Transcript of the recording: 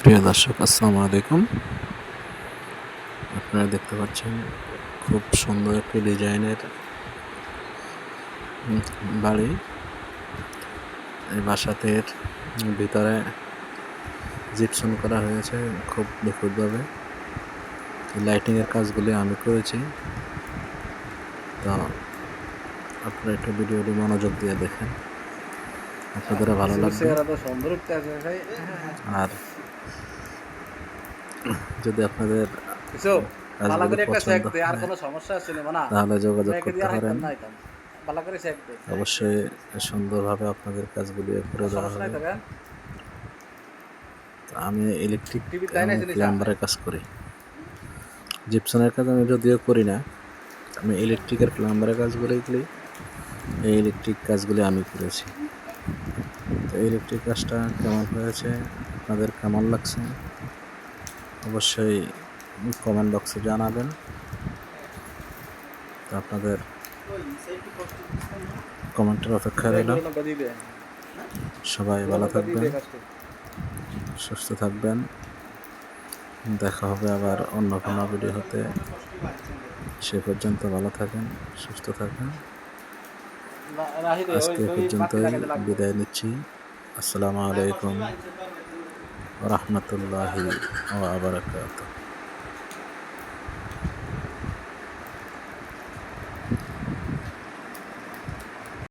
প্রিয় দর্শক, আসসালামু আলাইকুম। আপনারা দেখতে পাচ্ছেন খুব সুন্দর একটি ডিজাইনের বাড়ি। এই বাসাটির ভিতরে জিপসন করা হয়েছে খুব নিখুঁতভাবে। লাইটিংয়ের কাজগুলি আমি করেছি, তো আপনারা একটু ভিডিওটি মনোযোগ দিয়ে দেখেন, আপনাদের ভালো লাগবে। আর যদি আপনাদের কাজগুলি পছন্দ হয় তাহলে যোগাযোগ করতে পারেন। অবশ্যই সুন্দরভাবে আপনাদের কাজগুলি করে দেওয়া হবে। আমি ইলেকট্রিক এবং প্লাম্বারের কাজ করি। জিপসনের কাজ আমি যদিও করি না, আমি ইলেকট্রিকের প্লাম্বারের কাজগুলি এই ইলেকট্রিক কাজগুলি আমি করেছি। তো ইলেকট্রিক কাজটা কেমন হয়েছে, আপনাদের কেমন লাগছে, অবশ্যই কমেন্ট বক্সে জানাবেন। তো আপনাদের কমেন্টের অপেক্ষা রইল। সবাই ভালো থাকবেন, সুস্থ থাকবেন। দেখা হবে আবার অন্য কোনো ভিডিওতে। সে পর্যন্ত ভালো থাকেন, সুস্থ থাকেন। আজকে পর্যন্তই বিদায় নিচ্ছি। আসসালামু আলাইকুম ওয়া রাহমাতুল্লাহি ওয়া বারাকাতুহু।